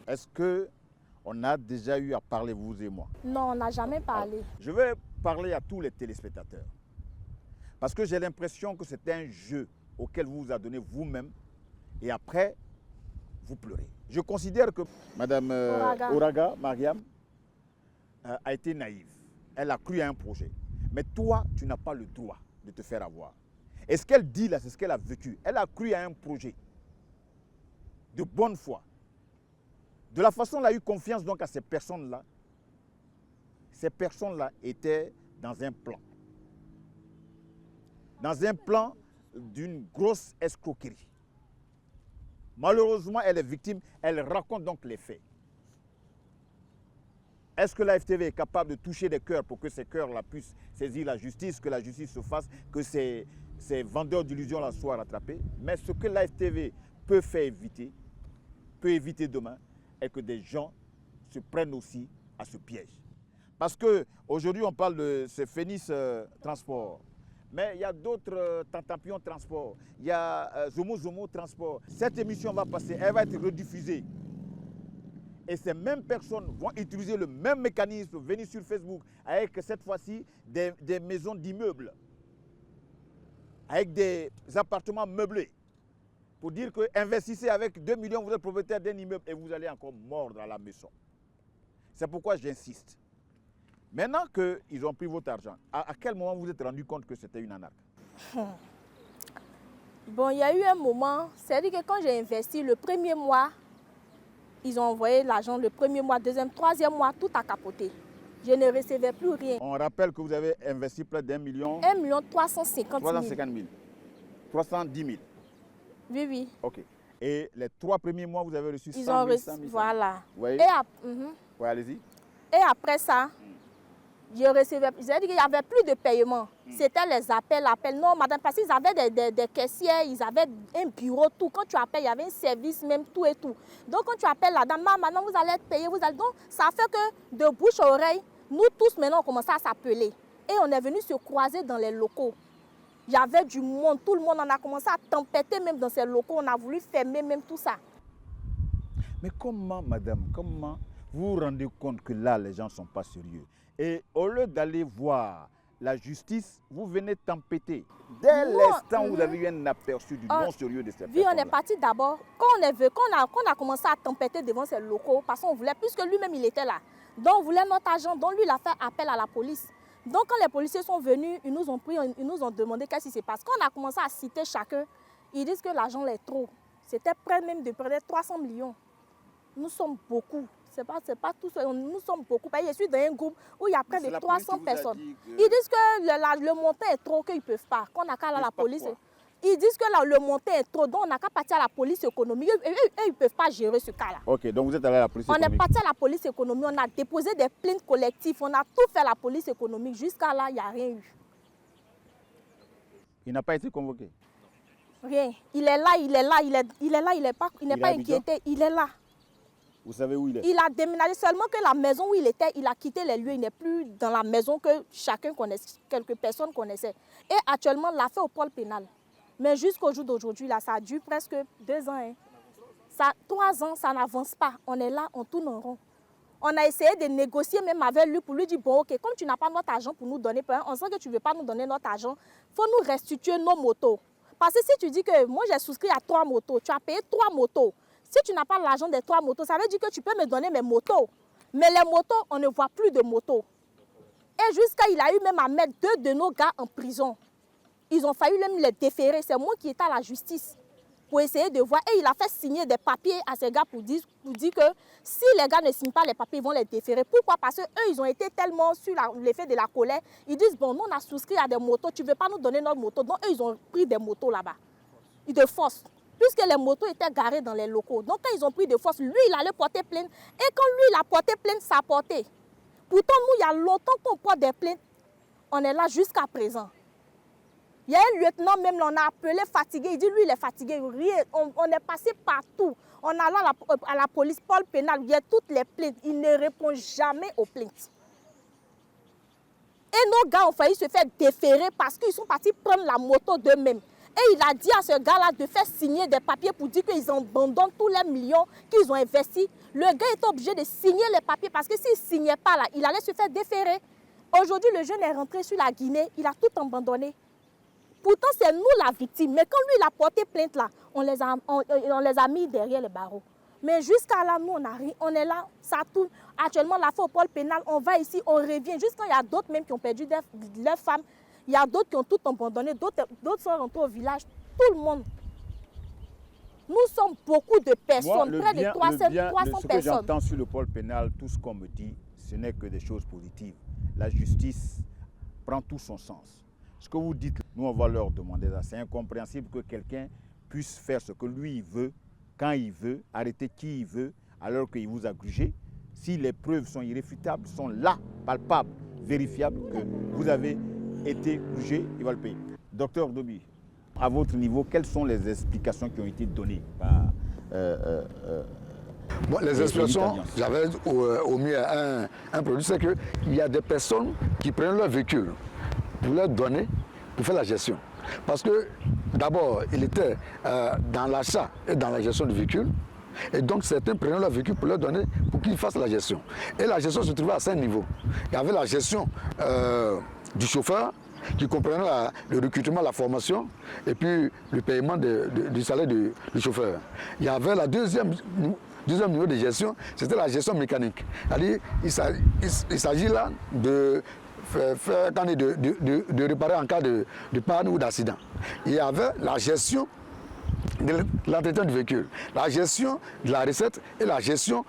Est-ce qu'on a déjà eu à parler, vous et moi? Non, on n'a jamais parlé. Alors, je vais parler à tous les téléspectateurs. Parce que j'ai l'impression que c'est un jeu auquel vous vous adonnez vous-même. Et après, vous pleurez. Je considère que Madame Ouraga Mariam a été naïve. Elle a cru à un projet. Mais toi, tu n'as pas le droit de te faire avoir. Et ce qu'elle dit là, c'est ce qu'elle a vécu. Elle a cru à un projet de bonne foi. De la façon dont elle a eu confiance donc à ces personnes-là, étaient dans un plan. Dans un plan d'une grosse escroquerie. Malheureusement, elle est victime. Elle raconte donc les faits. Est-ce que l'AFTV est capable de toucher des cœurs pour que ces cœurs-là puissent saisir la justice, que la justice se fasse, que ces vendeurs d'illusions-là soient rattrapés? Mais ce que l'AFTV peut éviter demain, est que des gens se prennent aussi à ce piège. Parce qu'aujourd'hui, on parle de ce Phoenix Transport. Mais il y a d'autres Tantampion Transport. Il y a Zomo Transport. Cette émission va passer, elle va être rediffusée. Et ces mêmes personnes vont utiliser le même mécanisme, venir sur Facebook, avec cette fois-ci des maisons d'immeubles, avec des appartements meublés, pour dire que investissez avec 2 millions, vous êtes propriétaire d'un immeuble et vous allez encore mordre à la maison. C'est pourquoi j'insiste. Maintenant qu'ils ont pris votre argent, à quel moment vous vous êtes rendu compte que c'était une arnaque? Bon, il y a eu un moment, c'est-à-dire que quand j'ai investi le premier mois, ils ont envoyé l'argent le premier mois, deuxième, troisième mois, tout a capoté. Je ne recevais plus rien. On rappelle que vous avez investi près d'1 million. 1 350 000. 350 000. 310 000. Oui. Ok. Et les 3 premiers mois, vous avez reçu 100 000, 100 000. Voilà. Oui. Oui, allez-y. Et après ça, Je recevais, j'ai dit qu'il n'y avait plus de paiement. C'était les appels. Non, madame, parce qu'ils avaient des caissières, ils avaient un bureau, tout. Quand tu appelles, il y avait un service, même tout et tout. Donc, quand tu appelles la dame, maintenant vous allez être payé, Donc, ça fait que de bouche à oreille, nous tous maintenant, on commençait à s'appeler. Et on est venu se croiser dans les locaux. Il y avait du monde, tout le monde, on a commencé à tempêter même dans ces locaux. On a voulu fermer même tout ça. Mais comment, madame, comment vous vous rendez compte que là, les gens ne sont pas sérieux? Et au lieu d'aller voir la justice, vous venez tempêter. Dès l'instant où vous avez eu un aperçu du non-sérieux de cette personne. Oui, on est parti d'abord. Quand on a commencé à tempêter devant ces locaux, parce qu'on voulait, puisque lui-même il était là, donc on voulait notre agent, donc lui il a fait appel à la police. Donc quand les policiers sont venus, ils nous ont pris, ils nous ont demandé qu'est-ce qui se passe. Quand on a commencé à citer chacun, ils disent que l'argent est trop. C'était près même de près de 300 millions. Nous sommes beaucoup. C'est pas tout seul. Nous sommes beaucoup. Je suis dans un groupe où il y a près de 300 personnes. Ils disent que le montant est trop, qu'ils ne peuvent pas. Qu'on n'a qu'à aller à la police. Ils disent que le montant est trop, donc on n'a qu'à partir à la police économique. Eux, ils ne peuvent pas gérer ce cas-là. Ok, donc vous êtes allé à la police économique. On est parti à la police économique, on a déposé des plaintes collectives, on a tout fait à la police économique. Jusqu'à là, il n'y a rien eu. Il n'a pas été convoqué? Rien. Il est là, il n'est pas inquiété, il est là. Vous savez où il est? Il a déménagé seulement que la maison où il était, il a quitté les lieux. Il n'est plus dans la maison que chacun connaissait, quelques personnes connaissaient. Et actuellement, il l'a fait au pôle pénal. Mais jusqu'au jour d'aujourd'hui, là, ça a duré presque 2 ans. Hein. 3 ans, ça n'avance pas. On est là, on tourne en rond. On a essayé de négocier même avec lui pour lui dire, bon, ok, comme tu n'as pas notre argent pour nous donner, on sent que tu ne veux pas nous donner notre argent, il faut nous restituer nos motos. Parce que si tu dis que moi, j'ai souscrit à 3 motos, tu as payé 3 motos. Si tu n'as pas l'argent des 3 motos, ça veut dire que tu peux me donner mes motos. Mais les motos, on ne voit plus de motos. Et jusqu'à, il a eu même à mettre 2 de nos gars en prison. Ils ont failli même les déférer. C'est moi qui étais à la justice pour essayer de voir. Et il a fait signer des papiers à ces gars pour dire que si les gars ne signent pas les papiers, ils vont les déférer. Pourquoi? Parce qu'eux, ils ont été tellement sur l'effet de la colère. Ils disent, bon, nous, on a souscrit à des motos. Tu ne veux pas nous donner notre moto. Donc, eux, ils ont pris des motos là-bas. Ils de force. Puisque les motos étaient garées dans les locaux. Donc, quand ils ont pris de force, lui, il allait porter plainte. Et quand lui, il a porté plainte, ça a porté. Pourtant, nous, il y a longtemps qu'on porte des plaintes. On est là jusqu'à présent. Il y a un lieutenant, même, on a appelé fatigué. Il dit, lui, il est fatigué. On est passé partout. On est allé à la police, pôle pénal. Il y a toutes les plaintes. Il ne répond jamais aux plaintes. Et nos gars ont failli se faire déférer parce qu'ils sont partis prendre la moto d'eux-mêmes. Et il a dit à ce gars-là de faire signer des papiers pour dire qu'ils abandonnent tous les millions qu'ils ont investis. Le gars était obligé de signer les papiers parce que s'il ne signait pas là, il allait se faire déférer. Aujourd'hui, le jeune est rentré sur la Guinée, il a tout abandonné. Pourtant, c'est nous la victime. Mais quand lui, il a porté plainte là, on les a mis derrière les barreaux. Mais jusqu'à là, nous, on est là, ça tourne. Actuellement, la fois au pôle pénal, on va ici, on revient. Jusqu'à il y a d'autres même qui ont perdu leurs femmes. Il y a d'autres qui ont tout abandonné, d'autres sont rentrés au village. Tout le monde. Nous sommes beaucoup de personnes, près de 300 personnes. Ce que j'entends sur le pôle pénal, tout ce qu'on me dit, ce n'est que des choses positives. La justice prend tout son sens. Ce que vous dites, nous, on va leur demander ça. C'est incompréhensible que quelqu'un puisse faire ce que lui, il veut, quand il veut, arrêter qui il veut, alors qu'il vous a grugé. Si les preuves sont irréfutables, sont là, palpables, vérifiables, que vous avez été jugé, il va le payer. Docteur Dobi, à votre niveau, quelles sont les explications qui ont été données par bon, les explications, j'avais au mieux un produit, c'est qu'il y a des personnes qui prennent leur véhicule pour leur donner, pour faire la gestion. Parce que d'abord, il était dans l'achat et dans la gestion du véhicule. Et donc certains prenaient leur véhicule pour leur donner, pour qu'ils fassent la gestion. Et la gestion se trouvait à 5 niveaux. Il y avait la gestion du chauffeur, qui comprenait le recrutement, la formation, et puis le paiement du salaire du chauffeur. Il y avait la deuxième niveau de gestion, c'était la gestion mécanique. C'est-à-dire, il s'agit là de réparer en cas de panne ou d'accident. Il y avait la gestion de l'entretien du véhicule, la gestion de la recette et la gestion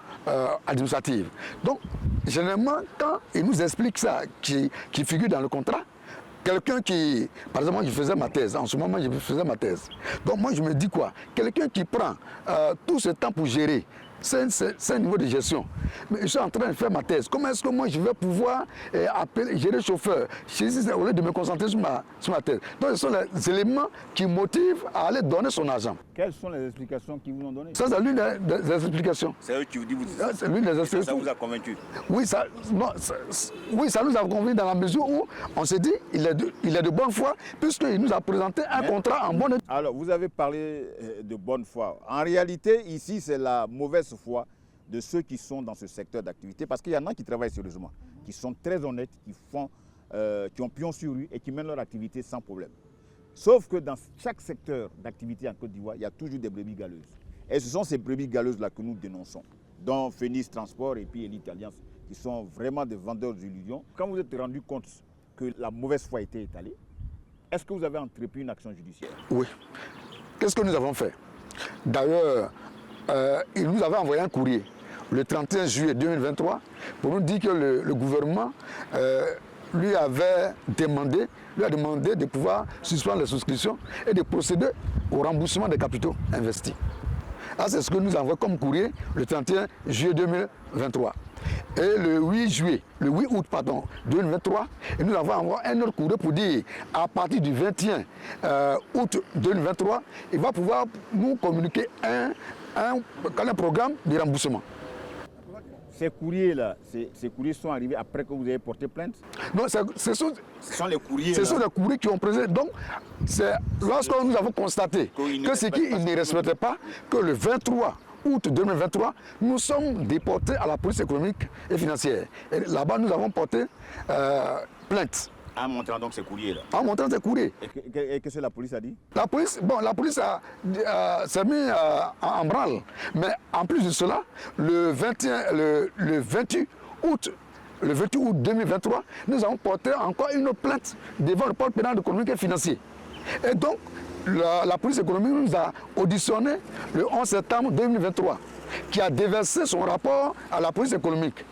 administrative. Donc, généralement, quand il nous explique ça, qui figure dans le contrat, quelqu'un qui, par exemple, moi je faisais ma thèse, en ce moment je faisais ma thèse. Donc moi je me dis quoi? Quelqu'un qui prend tout ce temps pour gérer c'est un niveau de gestion. Mais je suis en train de faire ma thèse. Comment est-ce que moi je vais pouvoir gérer le chauffeur au lieu de me concentrer sur ma thèse? Donc ce sont les éléments qui motivent à aller donner son argent. Quelles sont les explications qu'ils vous ont données? Ça, c'est l'une des explications. C'est eux qui vous disent. C'est l'une des explications. Ça vous a convaincu? Oui, ça nous a convaincu dans la mesure où on s'est dit il est de bonne foi puisqu'il nous a présenté un contrat en bonne. Alors, vous avez parlé de bonne foi. En réalité, ici, c'est la mauvaise foi de ceux qui sont dans ce secteur d'activité, parce qu'il y en a qui travaillent sérieusement, qui sont très honnêtes, qui ont pion sur rue et qui mènent leur activité sans problème. Sauf que dans chaque secteur d'activité en Côte d'Ivoire, il y a toujours des brebis galeuses. Et ce sont ces brebis galeuses-là que nous dénonçons, dont Phoenix Transport et puis Elite Alliance, qui sont vraiment des vendeurs d'illusions. Quand vous êtes rendu compte que la mauvaise foi était étalée, est-ce que vous avez entrepris une action judiciaire? Oui. Qu'est-ce que nous avons fait? D'ailleurs, il nous avait envoyé un courrier le 31 juillet 2023 pour nous dire que le gouvernement lui a demandé de pouvoir suspendre les souscriptions et de procéder au remboursement des capitaux investis. C'est ce que nous avons comme courrier le 31 juillet 2023. Et le 8 août 2023, nous avons envoyé un autre courrier pour dire à partir du 21 août 2023, il va pouvoir nous communiquer un programme de remboursement. Ces courriers-là, ces courriers sont arrivés après que vous avez porté plainte? Non, ce sont les courriers. Ce sont les courriers qui ont présenté. Donc, c'est lorsque nous avons constaté que ce qu'ils ne respectaient pas, que le 23 août 2023, nous sommes déportés à la police économique et financière. Et là-bas, nous avons porté plainte. En montrant donc ces courriers-là? En montrant ces courriers. Et qu'est-ce que la police a dit? La police s'est mise en branle. Mais en plus de cela, le 28 août 2023, nous avons porté encore une autre plainte devant le pôle pénal économique et financier. Et donc, la police économique nous a auditionné le 11 septembre 2023, qui a déversé son rapport à la police économique,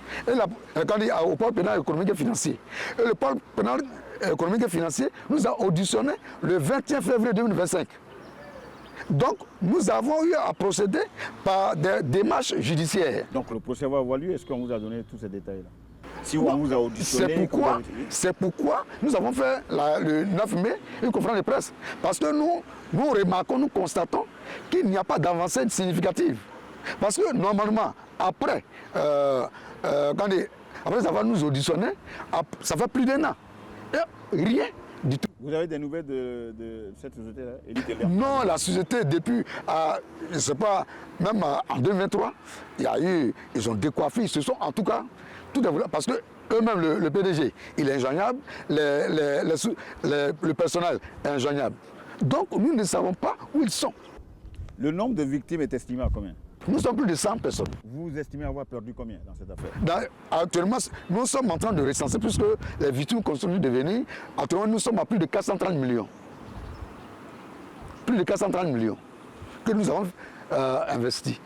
au pôle pénal économique et financier. Et le pôle pénal économique et financier nous a auditionné le 21 février 2025. Donc, nous avons eu à procéder par des démarches judiciaires. Donc, le procès va avoir lieu. Est-ce qu'on vous a donné tous ces détails-là? Si on vous a auditionné... C'est pourquoi nous avons fait le 9 mai une conférence de presse. Parce que nous remarquons, nous constatons qu'il n'y a pas d'avancée significative. Parce que normalement, après avoir nous auditionné, ça fait plus d'un an. Et rien du tout. Vous avez des nouvelles de cette société-là? Non, la société, depuis, je ne sais pas, même en 2023, ils ont décoiffé, ils se sont, en tout cas, tout développé. Parce que eux-mêmes, le PDG, il est injoignable, le personnel est injoignable. Donc, nous ne savons pas où ils sont. Le nombre de victimes est estimé à combien? Nous sommes plus de 100 personnes. Vous estimez avoir perdu combien dans cette affaire? Actuellement, nous sommes en train de recenser, puisque les victimes continuent de venir. Actuellement, nous sommes à plus de 430 millions. Plus de 430 millions que nous avons investis.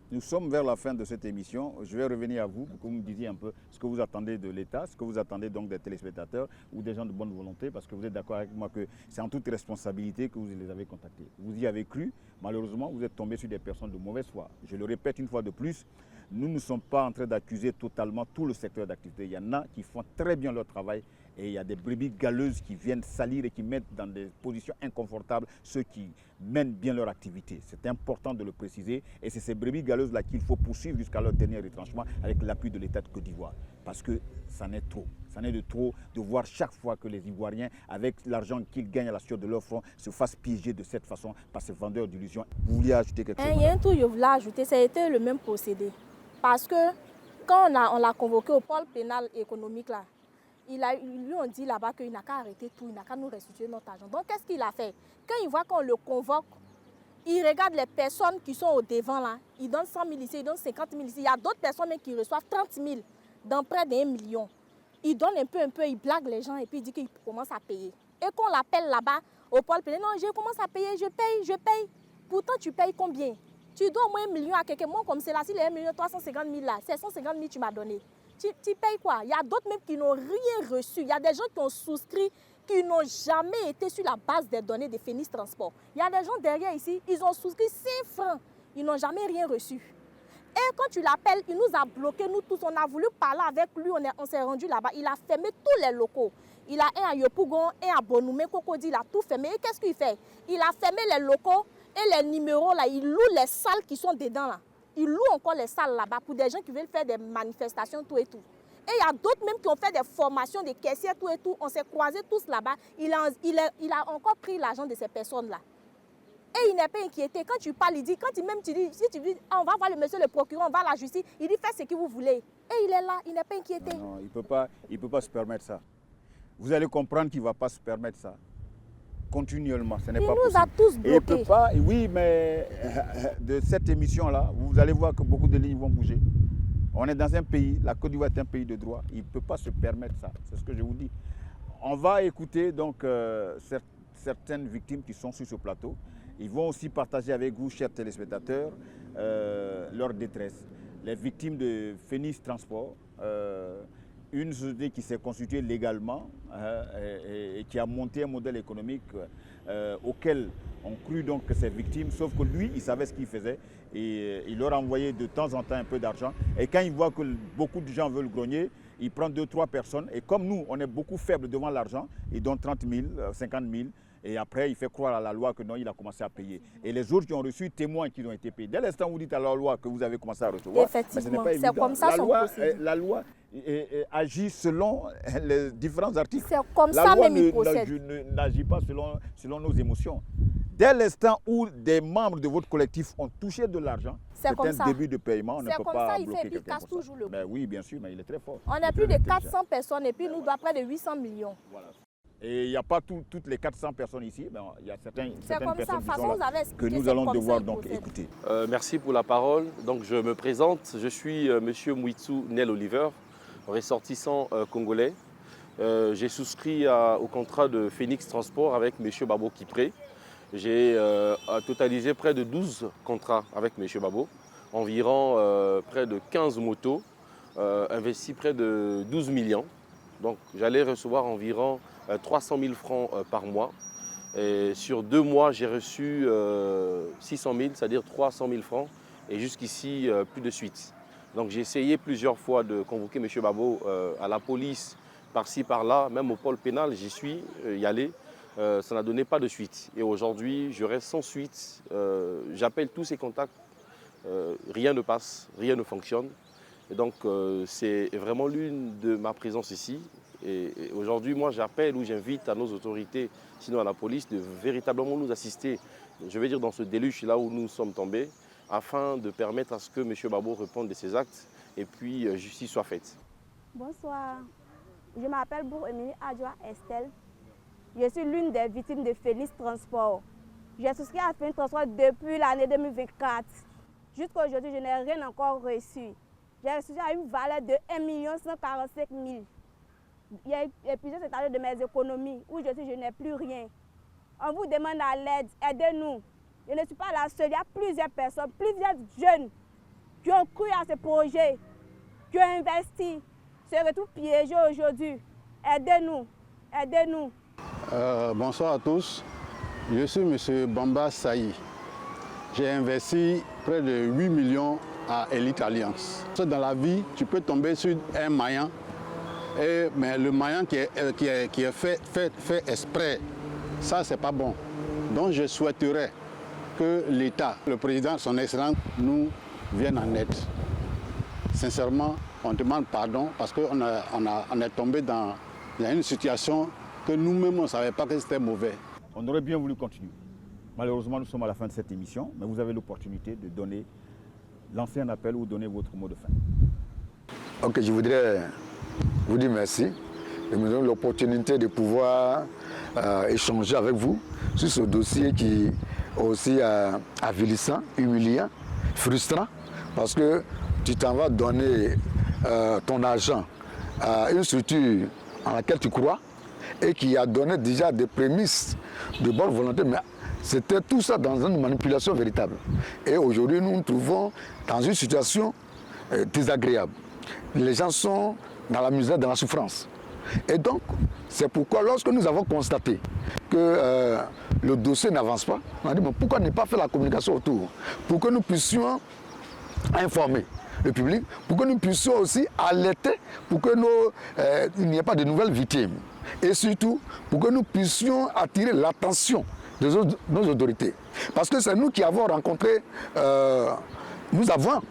Nous sommes vers la fin de cette émission. Je vais revenir à vous pour que vous me disiez un peu ce que vous attendez de l'État, ce que vous attendez donc des téléspectateurs ou des gens de bonne volonté, parce que vous êtes d'accord avec moi que c'est en toute responsabilité que vous les avez contactés. Vous y avez cru, malheureusement, vous êtes tombé sur des personnes de mauvaise foi. Je le répète une fois de plus, nous ne sommes pas en train d'accuser totalement tout le secteur d'activité. Il y en a qui font très bien leur travail et il y a des brebis galeuses qui viennent salir et qui mettent dans des positions inconfortables ceux qui mènent bien leur activité. C'est important de le préciser et c'est ces brebis galeuses-là qu'il faut poursuivre jusqu'à leur dernier retranchement avec l'appui de l'État de Côte d'Ivoire. Parce que ça n'est trop. Ça n'est de trop de voir chaque fois que les Ivoiriens, avec l'argent qu'ils gagnent à la sueur de leur front, se fassent piéger de cette façon par ces vendeurs d'illusions. Vous vouliez ajouter quelque chose? Il y a un truc que je voulais ajouter, ça a été le même procédé. Parce que quand on l'a convoqué au pôle pénal économique, là, lui ont dit là-bas qu'il n'a qu'à arrêter tout, il n'a qu'à nous restituer notre argent. Donc qu'est-ce qu'il a fait? Quand il voit qu'on le convoque, il regarde les personnes qui sont au devant là, il donne 100 000 ici, il donne 50 000 ici. Il y a d'autres personnes même qui reçoivent 30 000 dans près d'1 million. Il donne un peu, il blague les gens et puis il dit qu'il commence à payer. Et qu'on l'appelle là-bas au pôle pénal, non, je commence à payer, je paye. Pourtant tu payes combien? Tu dois au moins 1 million à quelqu'un. Moi comme c'est là, s'il est 1 350 000 là, c'est 150 000 tu m'as donné. Tu payes quoi? Il y a d'autres même qui n'ont rien reçu. Il y a des gens qui ont souscrit, qui n'ont jamais été sur la base des données de Phoenix Transport. Il y a des gens derrière ici, ils ont souscrit 5 francs. Ils n'ont jamais rien reçu. quand tu l'appelles, il nous a bloqués, nous tous. On a voulu parler avec lui, on s'est rendu là-bas. Il a fermé tous les locaux. Il a un à Yopougon, un à Bonoumé, Cocody, il a tout fermé. Et qu'est-ce qu'il fait? Il a fermé les locaux et les numéros là. Il loue les salles qui sont dedans là. Il loue encore les salles là-bas pour des gens qui veulent faire des manifestations, tout et tout. Et il y a d'autres même qui ont fait des formations, des caissières, tout et tout. On s'est croisés tous là-bas. Il a encore pris l'argent de ces personnes-là. Et il n'est pas inquiété. Quand tu parles, il dit, si tu dis, ah, on va voir le monsieur le procureur, on va à la justice, il dit, faites ce que vous voulez. Et il est là, il n'est pas inquiété. Non, il ne peut pas se permettre ça. Vous allez comprendre qu'il ne va pas se permettre ça. Continuellement, ce n'est pas possible. Il nous a tous bloqués. Et il peut pas, oui, mais de cette émission-là, vous allez voir que beaucoup de lignes vont bouger. On est dans un pays, la Côte d'Ivoire est un pays de droit, il ne peut pas se permettre ça, c'est ce que je vous dis. On va écouter donc certaines victimes qui sont sur ce plateau. Ils vont aussi partager avec vous, chers téléspectateurs, leur détresse. Les victimes de Phoenix Transport, une société qui s'est constituée légalement et qui a monté un modèle économique auquel on crut donc que ces victimes, sauf que lui, il savait ce qu'il faisait et il leur envoyait de temps en temps un peu d'argent. Et quand il voit que beaucoup de gens veulent grogner, il prend 2-3 personnes et comme nous, on est beaucoup faible devant l'argent, il donne 30 000, 50 000. Et après, il fait croire à la loi que non, il a commencé à payer. Et les autres qui ont reçu témoignent qu'ils ont été payés. Dès l'instant où vous dites à la loi que vous avez commencé à recevoir, effectivement, ce n'est pas c'est comme ça la loi agit selon les différents articles. C'est comme ça même il procède. La loi n'agit pas selon nos émotions. Dès l'instant où des membres de votre collectif ont touché de l'argent, c'est un début de paiement, on ne peut pas bloquer quelqu'un comme ça. Mais oui, bien sûr, mais il est très fort. On a plus de 400 personnes et puis nous doit près de 800 millions. Voilà. Et il n'y a pas toutes les 400 personnes ici, mais il y a certaines personnes qui sont là, que nous allons devoir donc écouter. Merci pour la parole. Donc je me présente, je suis M. Mouitsou Nel Oliver, ressortissant congolais. J'ai souscrit au contrat de Phoenix Transport avec M. Babo Kipré. J'ai totalisé près de 12 contrats avec M. Babo, environ près de 15 motos, investi près de 12 millions. Donc j'allais recevoir environ 300 000 francs par mois. Et sur 2 mois, j'ai reçu 600 000, c'est-à-dire 300 000 francs. Et jusqu'ici, plus de suite. Donc j'ai essayé plusieurs fois de convoquer M. Babo à la police, par-ci, par-là, même au pôle pénal, j'y suis y allé. Ça n'a donné pas de suite. Et aujourd'hui, je reste sans suite. J'appelle tous ces contacts. Rien ne passe, rien ne fonctionne. Et donc, c'est vraiment l'une de ma présence ici. Et aujourd'hui, moi, j'appelle ou j'invite à nos autorités, sinon à la police, de véritablement nous assister, je vais dire dans ce déluge là où nous sommes tombés, afin de permettre à ce que M. Babo réponde de ses actes et puis justice soit faite. Bonsoir, je m'appelle Bour-Émilie Adjoa Estelle. Je suis l'une des victimes de Phoenix Transport. J'ai souscrit à Phoenix Transport depuis l'année 2024. Jusqu'à aujourd'hui, je n'ai rien encore reçu. J'ai reçu à une valeur de 1 145 000. Il y a épuisé cette année de mes économies. Aujourd'hui, je n'ai plus rien. On vous demande à l'aide, aidez-nous. Je ne suis pas la seule. Il y a plusieurs personnes, plusieurs jeunes qui ont cru à ce projet, qui ont investi, se retrouvent piégés aujourd'hui. Aidez-nous, aidez-nous. Bonsoir à tous. Je suis M. Bamba Saï. J'ai investi près de 8 millions à Elite Alliance. Dans la vie, tu peux tomber sur un maillant, mais le maillant qui est fait exprès, ça, c'est pas bon. Donc, je souhaiterais que l'État, le président, son excellence, nous vienne en aide. Sincèrement, on demande pardon parce qu'on est tombé dans une situation que nous-mêmes, on ne savait pas que c'était mauvais. On aurait bien voulu continuer. Malheureusement, nous sommes à la fin de cette émission, mais vous avez l'opportunité de lancer un appel ou donner votre mot de fin. Ok, je voudrais vous dire merci de me donner l'opportunité de pouvoir échanger avec vous sur ce dossier qui est aussi avilissant, humiliant, frustrant, parce que tu t'en vas donner ton argent à une structure en laquelle tu crois et qui a donné déjà des prémices de bonne volonté, mais c'était tout ça dans une manipulation véritable. Et aujourd'hui, nous nous trouvons dans une situation désagréable. Les gens sont dans la misère, dans la souffrance. Et donc, c'est pourquoi lorsque nous avons constaté que le dossier n'avance pas, on a dit, mais pourquoi ne pas faire la communication autour pour que nous puissions informer le public, pour que nous puissions aussi alerter, pour que il n'y ait pas de nouvelles victimes. Et surtout, pour que nous puissions attirer l'attention de nos autorités. Parce que c'est nous qui avons rencontré, nous avons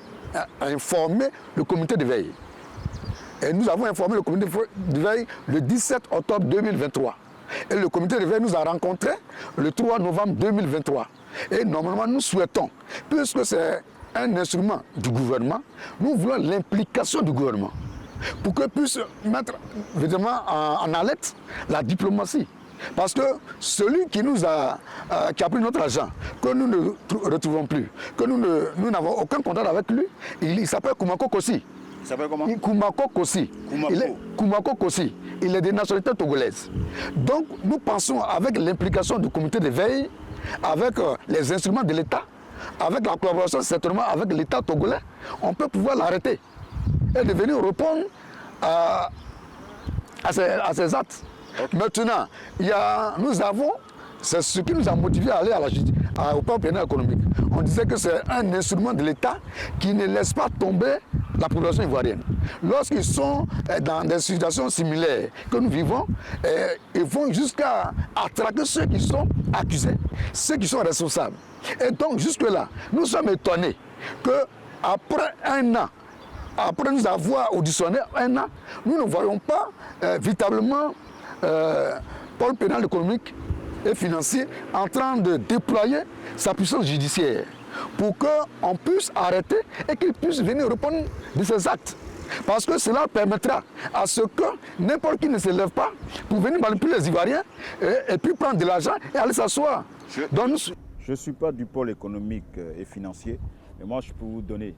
informé le comité de veille. Et nous avons informé le comité de veille le 17 octobre 2023. Et le comité de veille nous a rencontrés le 3 novembre 2023. Et normalement, nous souhaitons, puisque c'est un instrument du gouvernement, nous voulons l'implication du gouvernement pour que puisse mettre évidemment en alerte la diplomatie. Parce que celui qui qui a pris notre argent, que nous ne retrouvons plus, que nous n'avons aucun contact avec lui, il s'appelle Koumako Kossi. Il s'appelle comment? Koumako Kossi. Koumako Kossi. Il est de nationalité togolaise. Donc nous pensons, avec l'implication du comité de veille, avec les instruments de l'État, avec la collaboration certainement avec l'État togolais, on peut pouvoir l'arrêter et de venir répondre à ces actes. Okay. Maintenant, c'est ce qui nous a motivé à aller à la justice, au plan pénal économique. On disait que c'est un instrument de l'État qui ne laisse pas tomber la population ivoirienne. Lorsqu'ils sont dans des situations similaires que nous vivons, ils vont jusqu'à attraquer ceux qui sont accusés, ceux qui sont responsables. Et donc jusque-là, nous sommes étonnés qu'après un an, après nous avoir auditionné un an, nous ne voyons pas véritablement pôle pénal économique et financier en train de déployer sa puissance judiciaire pour qu'on puisse arrêter et qu'il puisse venir répondre de ses actes. Parce que cela permettra à ce que n'importe qui ne se lève pas pour venir manipuler les Ivoiriens et puis prendre de l'argent et aller s'asseoir. Je ne suis pas du pôle économique et financier, mais moi je peux vous donner,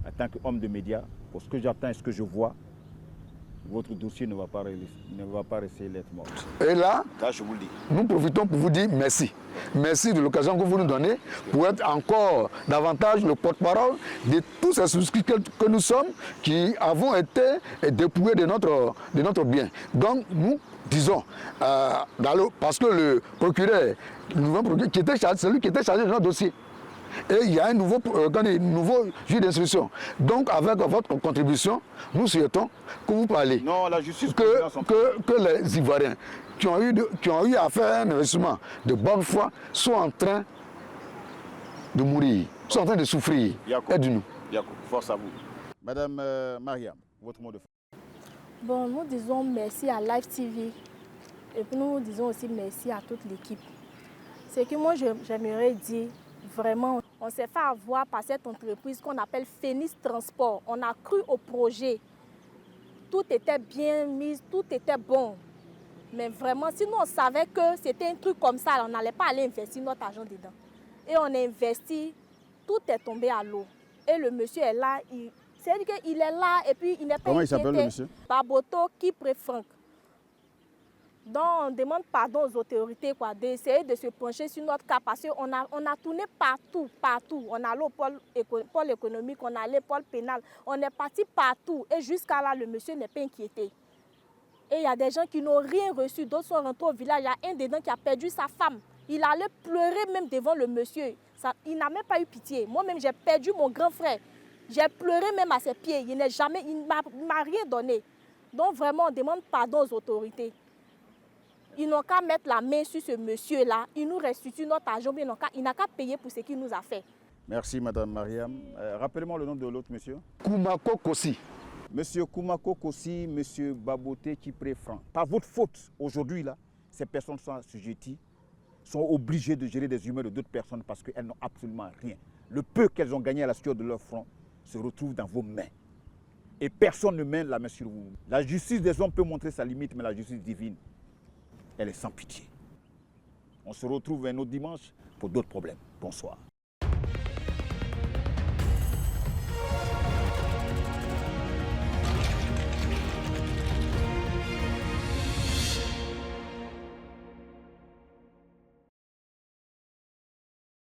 en tant qu'homme de médias, pour ce que j'attends et ce que je vois, votre dossier ne va pas rester lettre morte. Et là, je vous le dis. Nous profitons pour vous dire merci. Merci de l'occasion que vous nous donnez pour être encore davantage le porte-parole de tous ces souscrits que nous sommes qui avons été dépouillés de notre bien. Donc nous disons, parce que le procureur, qui était chargé, celui qui était chargé de notre dossier, et il y a un nouveau juge d'instruction. Donc, avec votre contribution, nous souhaitons que vous parlez. Non, la justice que les Ivoiriens qui ont eu à faire un investissement de bonne foi soient en train de mourir, sont en train de souffrir. Aide-nous. Force à vous. Madame Mariam, votre mot de fin. Bon, nous disons merci à Live TV et puis nous disons aussi merci à toute l'équipe. C'est que moi, j'aimerais dire, vraiment, on s'est fait avoir par cette entreprise qu'on appelle Phoenix Transport. On a cru au projet. Tout était bien mis, tout était bon. Mais vraiment, si nous on savait que c'était un truc comme ça, on n'allait pas aller investir notre argent dedans. Et on a investi, tout est tombé à l'eau. Et le monsieur est là, c'est-à-dire qu'il est là et puis il n'est pas... Comment il s'appelle le monsieur? Baboto Kipré Franck. Donc, on demande pardon aux autorités d'essayer de se pencher sur notre cas parce qu'on a tourné partout. On est allé au pôle économique, on est allé au pôle pénal, on est parti partout. Et jusqu'à là, le monsieur n'est pas inquiété. Et il y a des gens qui n'ont rien reçu, d'autres sont rentrés au village. Il y a un dedans qui a perdu sa femme. Il allait pleurer même devant le monsieur. Il n'a même pas eu pitié. Moi-même, j'ai perdu mon grand frère. J'ai pleuré même à ses pieds. Il ne m'a rien donné. Donc vraiment, on demande pardon aux autorités. Ils n'ont qu'à mettre la main sur ce monsieur-là. Il nous restitue notre argent, mais il n'a qu'à payer pour ce qu'il nous a fait. Merci, Madame Mariam. Rappelez-moi le nom de l'autre monsieur. Koumako Kossi. Monsieur Koumako Kossi, monsieur Baboté Kipré Franck. Par votre faute, aujourd'hui, là, ces personnes sont assujetties, sont obligées de gérer des humains de d'autres personnes parce qu'elles n'ont absolument rien. Le peu qu'elles ont gagné à la sueur de leur front se retrouve dans vos mains. Et personne ne met la main sur vous. La justice des hommes peut montrer sa limite, mais la justice divine, elle est sans pitié. On se retrouve un autre dimanche pour d'autres problèmes. Bonsoir.